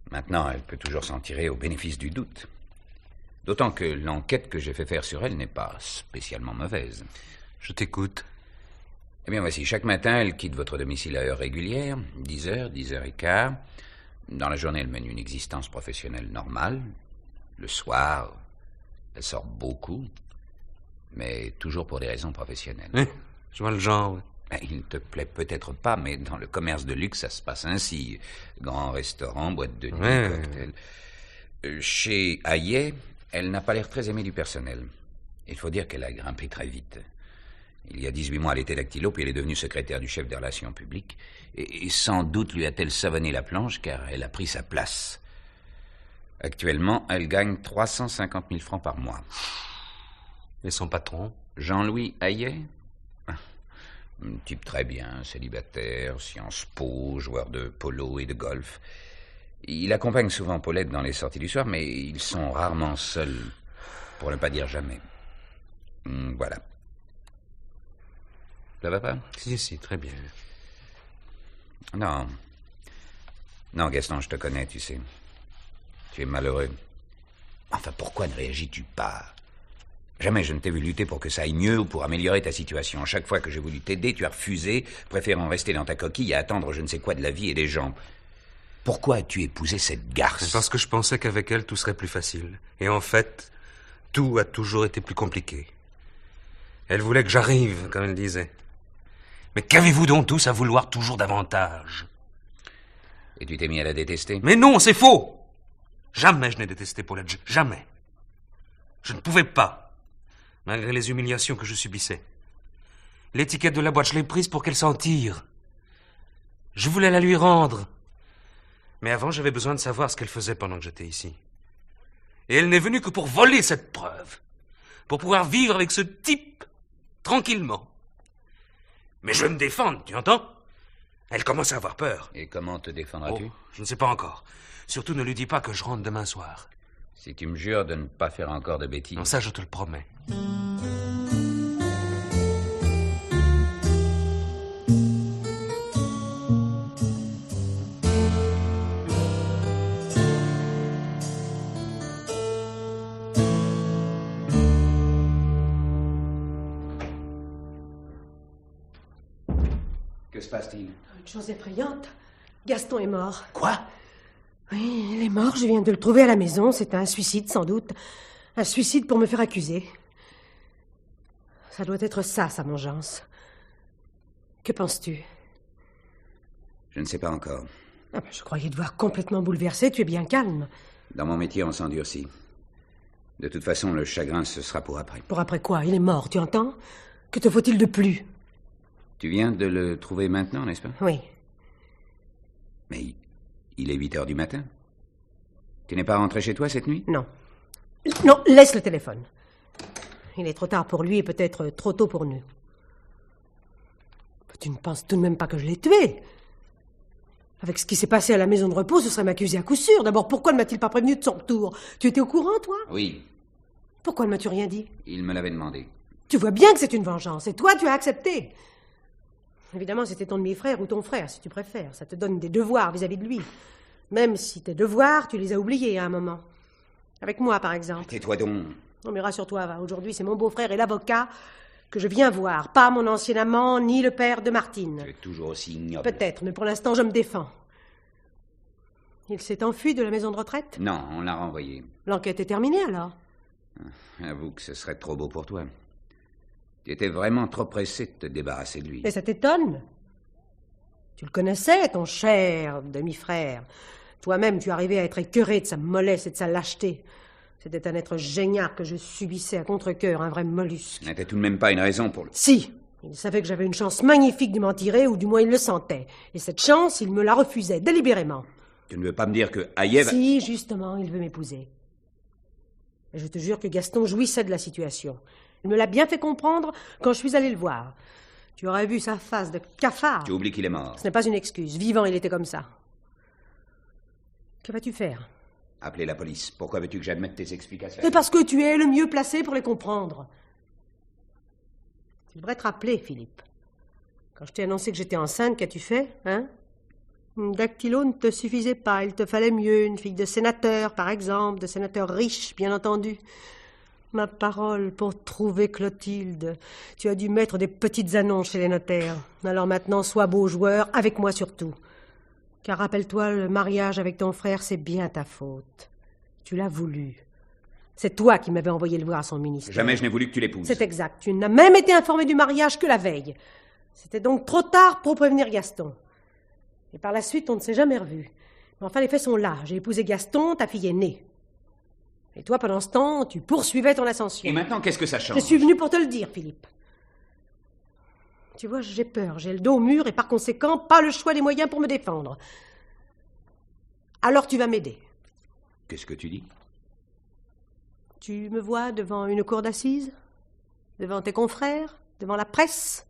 Maintenant, elle peut toujours s'en tirer au bénéfice du doute. D'autant que l'enquête que j'ai fait faire sur elle n'est pas spécialement mauvaise. Je t'écoute. Eh bien, voici, chaque matin, elle quitte votre domicile à heure régulière, 10h, 10h15. Dans la journée, elle mène une existence professionnelle normale. Le soir, elle sort beaucoup, mais toujours pour des raisons professionnelles. Oui, je vois le genre, oui. Il ne te plaît peut-être pas, mais dans le commerce de luxe, ça se passe ainsi. Grand restaurant, boîte de nuit, cocktail. Chez Hayet, elle n'a pas l'air très aimée du personnel. Il faut dire qu'elle a grimpé très vite. Il y a 18 mois, elle était dactylo, puis elle est devenue secrétaire du chef des relations publiques. Et sans doute lui a-t-elle savonné la planche, car elle a pris sa place. Actuellement, elle gagne 350 000 francs par mois. Et son patron? Jean-Louis Hayet? Un type très bien, célibataire, Sciences Po, joueur de polo et de golf. Il accompagne souvent Paulette dans les sorties du soir, mais ils sont rarement seuls, pour ne pas dire jamais. Voilà. Ça va pas? Si, très bien. Non, Gaston, je te connais, tu sais. Tu es malheureux. Enfin, pourquoi ne réagis-tu pas? Jamais je ne t'ai vu lutter pour que ça aille mieux ou pour améliorer ta situation. Chaque fois que j'ai voulu t'aider, tu as refusé, préférant rester dans ta coquille et attendre je ne sais quoi de la vie et des gens. Pourquoi as-tu épousé cette garce? Parce que je pensais qu'avec elle, tout serait plus facile. Et en fait, tout a toujours été plus compliqué. Elle voulait que j'arrive, comme elle disait. Mais qu'avez-vous donc tous à vouloir toujours davantage? Et tu t'es mis à la détester? Mais non, c'est faux! Jamais je n'ai détesté Paulette, jamais. Je ne pouvais pas. Malgré les humiliations que je subissais. L'étiquette de la boîte, je l'ai prise pour qu'elle s'en tire. Je voulais la lui rendre. Mais avant, j'avais besoin de savoir ce qu'elle faisait pendant que j'étais ici. Et elle n'est venue que pour voler cette preuve. Pour pouvoir vivre avec ce type, tranquillement. Mais je vais me défendre, tu entends? Elle commence à avoir peur. Et comment te défendras-tu? Je ne sais pas encore. Surtout ne lui dis pas que je rentre demain soir. Si tu me jures de ne pas faire encore de bêtises. Non, ça, je te le promets. Que se passe-t-il? Une chose effrayante. Gaston est mort. Quoi? Oui, il est mort. Je viens de le trouver à la maison. C'est un suicide, sans doute. Un suicide pour me faire accuser. Ça doit être ça, sa vengeance. Que penses-tu? Je ne sais pas encore. Ah ben, je croyais te voir complètement bouleversé. Tu es bien calme. Dans mon métier, on s'endurcit. De toute façon, le chagrin, ce sera pour après. Pour après quoi? Il est mort, tu entends? Que te faut-il de plus? Tu viens de le trouver maintenant, n'est-ce pas? Oui. Mais il est 8 heures du matin. Tu n'es pas rentré chez toi cette nuit? Non. Non, laisse le téléphone. Il est trop tard pour lui et peut-être trop tôt pour nous. Tu ne penses tout de même pas que je l'ai tué? Avec ce qui s'est passé à la maison de repos, ce serait m'accuser à coup sûr. D'abord, pourquoi ne m'a-t-il pas prévenu de son retour? Tu étais au courant, toi? Oui. Pourquoi ne m'as-tu rien dit? Il me l'avait demandé. Tu vois bien que c'est une vengeance, et toi, tu as accepté. Évidemment, c'était ton demi-frère ou ton frère, si tu préfères. Ça te donne des devoirs vis-à-vis de lui. Même si tes devoirs, tu les as oubliés à un moment. Avec moi, par exemple. Tais-toi donc. Non, mais rassure-toi, va. Aujourd'hui, c'est mon beau-frère et l'avocat que je viens voir. Pas mon ancien amant, ni le père de Martine. Tu es toujours aussi ignoble. Peut-être, mais pour l'instant, je me défends. Il s'est enfui de la maison de retraite? Non, on l'a renvoyé. L'enquête est terminée, alors? Avoue que ce serait trop beau pour toi. Tu étais vraiment trop pressé de te débarrasser de lui. Et ça t'étonne? Tu le connaissais, ton cher demi-frère. Toi-même, tu arrivais à être écœuré de sa mollesse et de sa lâcheté. C'était un être génial que je subissais à contre-cœur, un vrai mollusque. Ce n'était tout de même pas une raison pour le... Si, il savait que j'avais une chance magnifique de m'en tirer, ou du moins il le sentait. Et cette chance, il me la refusait, délibérément. Tu ne veux pas me dire que Aïev... Si, justement, il veut m'épouser. Et je te jure que Gaston jouissait de la situation. Il me l'a bien fait comprendre quand je suis allée le voir. Tu aurais vu sa face de cafard. Tu oublies qu'il est mort. Ce n'est pas une excuse. Vivant, il était comme ça. Que vas-tu faire? Appeler la police. Pourquoi veux-tu que j'admette tes explications? C'est parce que tu es le mieux placé pour les comprendre. Tu devrais te rappeler, Philippe. Quand je t'ai annoncé que j'étais enceinte, qu'as-tu fait, hein? Une dactylo ne te suffisait pas. Il te fallait mieux. Une fille de sénateur, par exemple. De sénateur riche, bien entendu. Ma parole, pour trouver Clotilde, tu as dû mettre des petites annonces chez les notaires. Alors maintenant, sois beau joueur, avec moi surtout. Car rappelle-toi, le mariage avec ton frère, c'est bien ta faute. Tu l'as voulu. C'est toi qui m'avais envoyé le voir à son ministère. Jamais je n'ai voulu que tu l'épouses. C'est exact. Tu n'as même été informé du mariage que la veille. C'était donc trop tard pour prévenir Gaston. Et par la suite, on ne s'est jamais revus. Mais enfin, les faits sont là. J'ai épousé Gaston, ta fille est née. Et toi, pendant ce temps, tu poursuivais ton ascension. Et maintenant, qu'est-ce que ça change? Je suis venu pour te le dire, Philippe. Tu vois, j'ai peur, j'ai le dos au mur et par conséquent, pas le choix des moyens pour me défendre. Alors tu vas m'aider. Qu'est-ce que tu dis? Tu me vois devant une cour d'assises, devant tes confrères, devant la presse,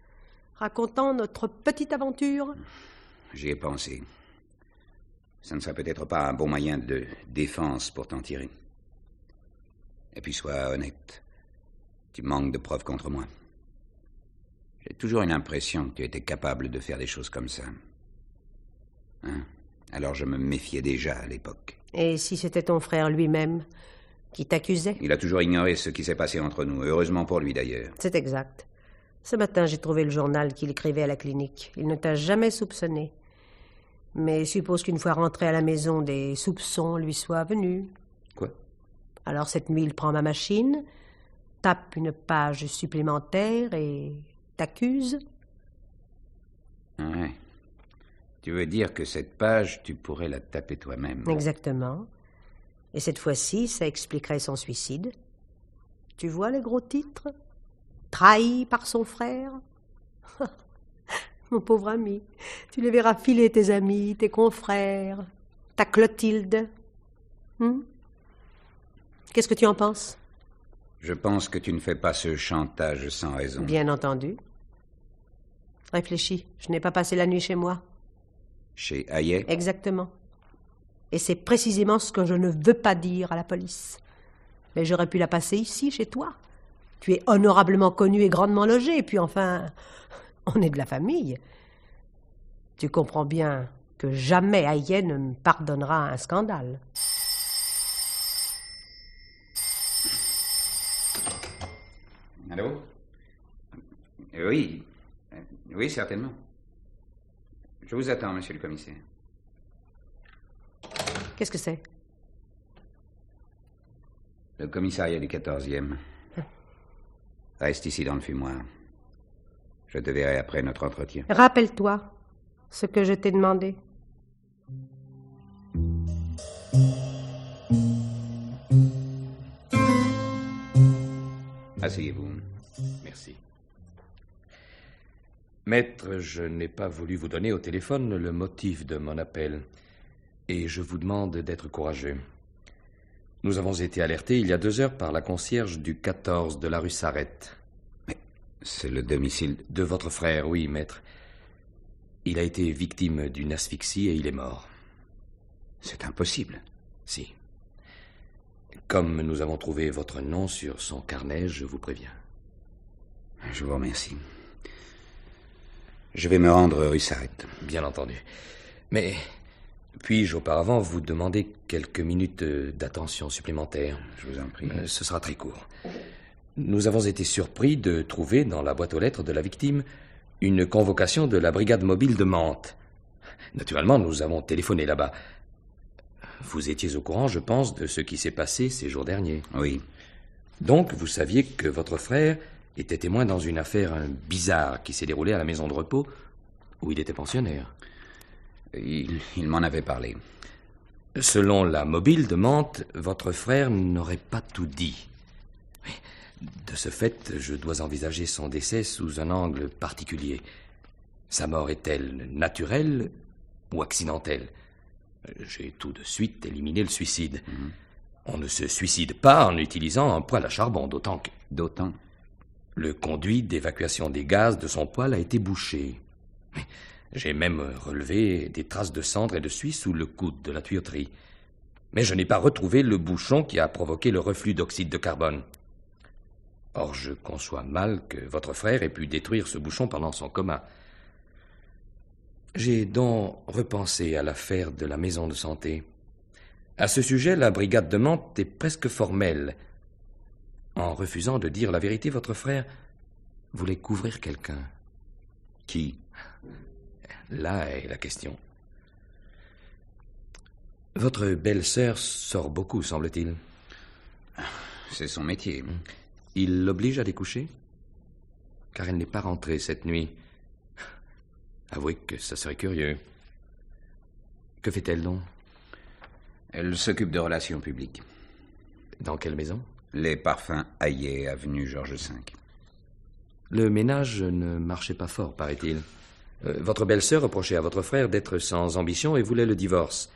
racontant notre petite aventure. J'y ai pensé. Ça ne serait peut-être pas un bon moyen de défense pour t'en tirer. Et puis sois honnête. Tu manques de preuves contre moi. J'ai toujours eu l'impression que tu étais capable de faire des choses comme ça. Hein? Alors je me méfiais déjà à l'époque. Et si c'était ton frère lui-même qui t'accusait? Il a toujours ignoré ce qui s'est passé entre nous. Heureusement pour lui, d'ailleurs. C'est exact. Ce matin, j'ai trouvé le journal qu'il écrivait à la clinique. Il ne t'a jamais soupçonné. Mais suppose qu'une fois rentré à la maison, des soupçons lui soient venus. Quoi? Alors cette nuit, il prend ma machine, tape une page supplémentaire et t'accuse. Ouais. Tu veux dire que cette page, tu pourrais la taper toi-même? Exactement. Et cette fois-ci, ça expliquerait son suicide. Tu vois les gros titres? Trahi par son frère? Mon pauvre ami, tu les verras filer tes amis, tes confrères, ta Clotilde. Qu'est-ce que tu en penses? Je pense que tu ne fais pas ce chantage sans raison. Bien entendu. Réfléchis, je n'ai pas passé la nuit chez moi. Chez Hayet? Exactement. Et c'est précisément ce que je ne veux pas dire à la police. Mais j'aurais pu la passer ici, chez toi. Tu es honorablement connu et grandement logé, et puis enfin, on est de la famille. Tu comprends bien que jamais Hayet ne me pardonnera un scandale. Allô? Oui. Oui, certainement. Je vous attends, monsieur le commissaire. Qu'est-ce que c'est? Le commissariat du 14e. Reste ici dans le fumoir. Je te verrai après notre entretien. Rappelle-toi ce que je t'ai demandé. Asseyez-vous. Merci. Maître, je n'ai pas voulu vous donner au téléphone le motif de mon appel. Et je vous demande d'être courageux. Nous avons été alertés il y a 2 heures par la concierge du 14 de la rue Sarrette. Mais c'est le domicile de votre frère, oui, maître. Il a été victime d'une asphyxie et il est mort. C'est impossible. Si. Comme nous avons trouvé votre nom sur son carnet, je vous préviens. Je vous remercie. Je vais me rendre rue Sarrette. Bien entendu. Mais puis-je auparavant vous demander quelques minutes d'attention supplémentaire? Je vous en prie. Ce sera très court. Nous avons été surpris de trouver dans la boîte aux lettres de la victime une convocation de la brigade mobile de Mantes. Naturellement, nous avons téléphoné là-bas. Vous étiez au courant, je pense, de ce qui s'est passé ces jours derniers. Oui. Donc, vous saviez que votre frère était témoin dans une affaire bizarre qui s'est déroulée à la maison de repos où il était pensionnaire. Il m'en avait parlé. Selon la mobile de Mantes, votre frère n'aurait pas tout dit. De ce fait, je dois envisager son décès sous un angle particulier. Sa mort est-elle naturelle ou accidentelle? J'ai tout de suite éliminé le suicide. On ne se suicide pas en utilisant un poêle à charbon, d'autant. Le conduit d'évacuation des gaz de son poêle a été bouché. J'ai même relevé des traces de cendres et de suie sous le coude de la tuyauterie. Mais je n'ai pas retrouvé le bouchon qui a provoqué le reflux d'oxyde de carbone. Or, je conçois mal que votre frère ait pu détruire ce bouchon pendant son coma. J'ai donc repensé à l'affaire de la maison de santé. À ce sujet, la brigade de Mantes est presque formelle. En refusant de dire la vérité, votre frère voulait couvrir quelqu'un. Qui? Là est la question. Votre belle-sœur sort beaucoup, semble-t-il. C'est son métier. Il l'oblige à découcher? Car elle n'est pas rentrée cette nuit. Avouez que ça serait curieux. Que fait-elle donc? Elle s'occupe de relations publiques. Dans quelle maison? Les Parfums Hayet, avenue Georges V. Le ménage ne marchait pas fort, paraît-il. Votre belle-sœur reprochait à votre frère d'être sans ambition et voulait le divorce.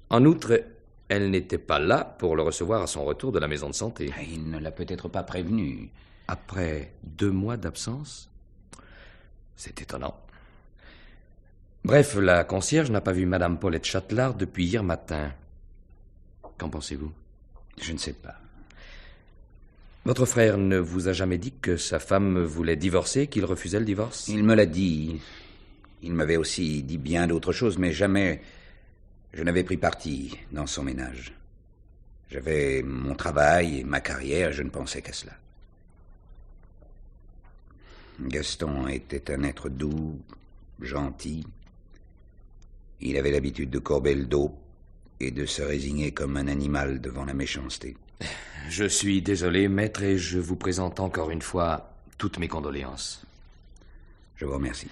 En outre, elle n'était pas là pour le recevoir à son retour de la maison de santé. Il ne l'a peut-être pas prévenu. Après 2 mois d'absence? C'est étonnant. Bref, la concierge n'a pas vu Madame Paulette Châtelard depuis hier matin. Qu'en pensez-vous? Je ne sais pas. Votre frère ne vous a jamais dit que sa femme voulait divorcer, qu'il refusait le divorce? Il me l'a dit. Il m'avait aussi dit bien d'autres choses, mais jamais je n'avais pris parti dans son ménage. J'avais mon travail et ma carrière, je ne pensais qu'à cela. Gaston était un être doux, gentil. Il avait l'habitude de courber le dos et de se résigner comme un animal devant la méchanceté. Je suis désolé, maître, et je vous présente encore une fois toutes mes condoléances. Je vous remercie.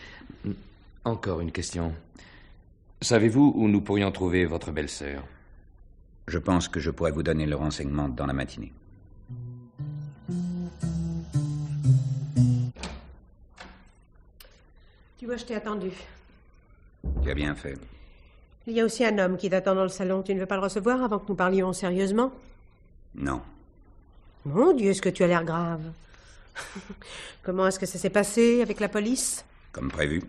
Encore une question. Savez-vous où nous pourrions trouver votre belle-sœur? Je pense que je pourrais vous donner le renseignement dans la matinée. Tu vois, je t'ai attendu. Tu as bien fait. Il y a aussi un homme qui t'attend dans le salon. Tu ne veux pas le recevoir avant que nous parlions sérieusement? Non. Mon Dieu, est-ce que tu as l'air grave? Comment est-ce que ça s'est passé avec la police? Comme prévu.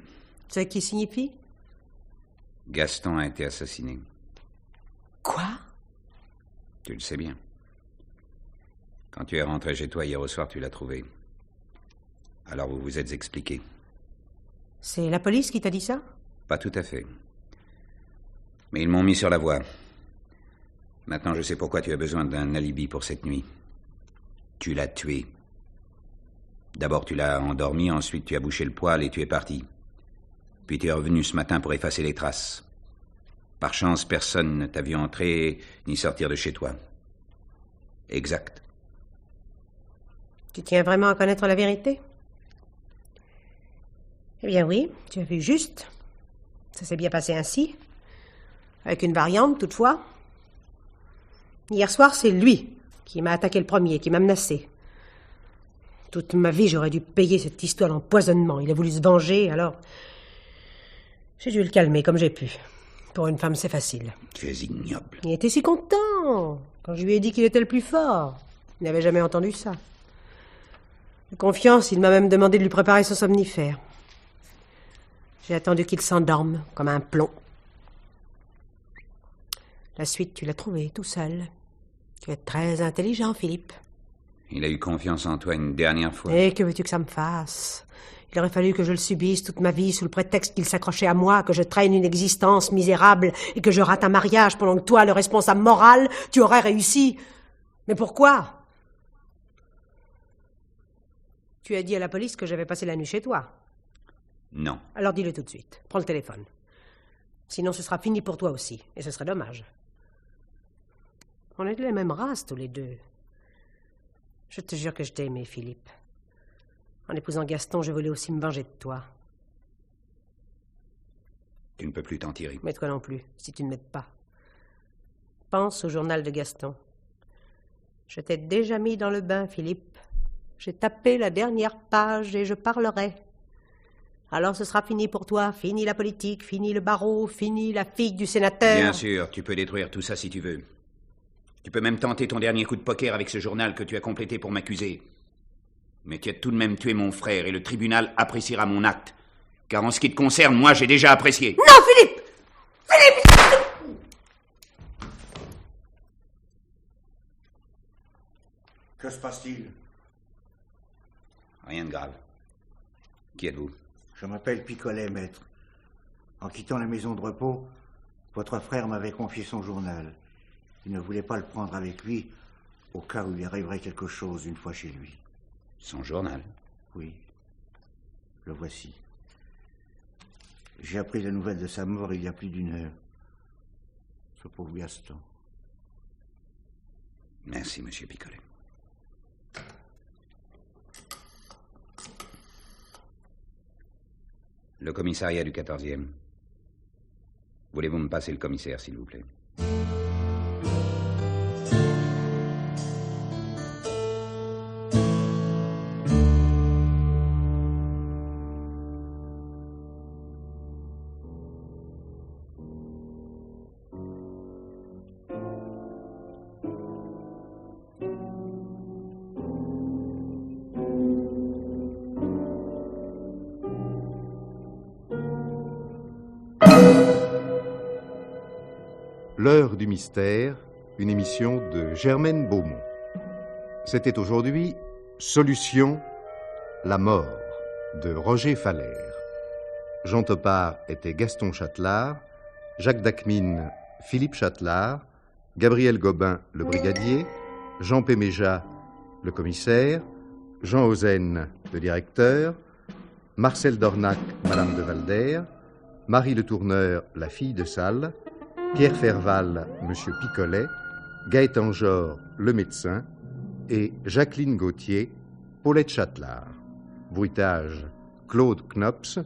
Ce qui signifie? Gaston a été assassiné. Quoi? Tu le sais bien. Quand tu es rentré chez toi hier au soir, tu l'as trouvé. Alors vous vous êtes expliqué. C'est la police qui t'a dit ça? Pas tout à fait. Mais ils m'ont mis sur la voie. Maintenant, je sais pourquoi tu as besoin d'un alibi pour cette nuit. Tu l'as tué. D'abord, tu l'as endormi, ensuite tu as bouché le poêle et tu es parti. Puis tu es revenu ce matin pour effacer les traces. Par chance, personne ne t'a vu entrer ni sortir de chez toi. Exact. Tu tiens vraiment à connaître la vérité? Eh bien oui, tu as vu juste. Ça s'est bien passé ainsi. Avec une variante, toutefois. Hier soir, c'est lui qui m'a attaqué le premier, qui m'a menacé. Toute ma vie, j'aurais dû payer cette histoire d'empoisonnement. Il a voulu se venger, alors... j'ai dû le calmer comme j'ai pu. Pour une femme, c'est facile. Tu es ignoble. Il était si content quand je lui ai dit qu'il était le plus fort. Il n'avait jamais entendu ça. De confiance, il m'a même demandé de lui préparer son somnifère. J'ai attendu qu'il s'endorme, comme un plomb. La suite, tu l'as trouvé, tout seul. Tu es très intelligent, Philippe. Il a eu confiance en toi une dernière fois. Et que veux-tu que ça me fasse? Il aurait fallu que je le subisse toute ma vie sous le prétexte qu'il s'accrochait à moi, que je traîne une existence misérable et que je rate un mariage pendant que toi, le responsable moral, tu aurais réussi. Mais pourquoi? Tu as dit à la police que j'avais passé la nuit chez toi. Non. Alors dis-le tout de suite. Prends le téléphone. Sinon, ce sera fini pour toi aussi. Et ce serait dommage. On est de la même race, tous les deux. Je te jure que je t'ai aimé, Philippe. En épousant Gaston, je voulais aussi me venger de toi. Tu ne peux plus t'en tirer. Mais toi non plus, si tu ne m'aides pas. Pense au journal de Gaston. Je t'ai déjà mis dans le bain, Philippe. J'ai tapé la dernière page et je parlerai. Alors ce sera fini pour toi. Fini la politique, fini le barreau, fini la fille du sénateur. Bien sûr, tu peux détruire tout ça si tu veux. Tu peux même tenter ton dernier coup de poker avec ce journal que tu as complété pour m'accuser. Mais tu as tout de même tué mon frère et le tribunal appréciera mon acte. Car en ce qui te concerne, moi, j'ai déjà apprécié. Non, Philippe! Philippe! Que se passe-t-il? Rien de grave. Qui êtes-vous? Je m'appelle Picolet, maître. En quittant la maison de repos, votre frère m'avait confié son journal. Il ne voulait pas le prendre avec lui, au cas où il arriverait quelque chose une fois chez lui. Son journal? Oui. Le voici. J'ai appris la nouvelle de sa mort il y a plus d'1 heure. Ce pauvre Gaston. Merci, monsieur Picolet. Le commissariat du 14e. Voulez-vous me passer le commissaire, s'il vous plaît? L'heure du mystère, une émission de Germaine Beaumont. C'était aujourd'hui Solution, la mort de Roger Falère. Jean Topard était Gaston Châtelard, Jacques Dacmine, Philippe Châtelard, Gabriel Gobin, le brigadier, Jean Péméja, le commissaire, Jean Ozen, le directeur, Marcel Dornac, Madame de Valder, Marie Le Tourneur, la fille de salle, Pierre Ferval, Monsieur Picolet, Gaëtan Jor, le médecin, et Jacqueline Gauthier, Paulette Châtelard. Bruitage, Claude Knops,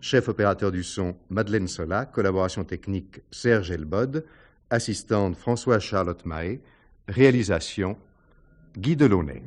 chef opérateur du son, Madeleine Sola, collaboration technique, Serge Elbod, assistante, Françoise Charlotte Mahé, réalisation, Guy Delaunay.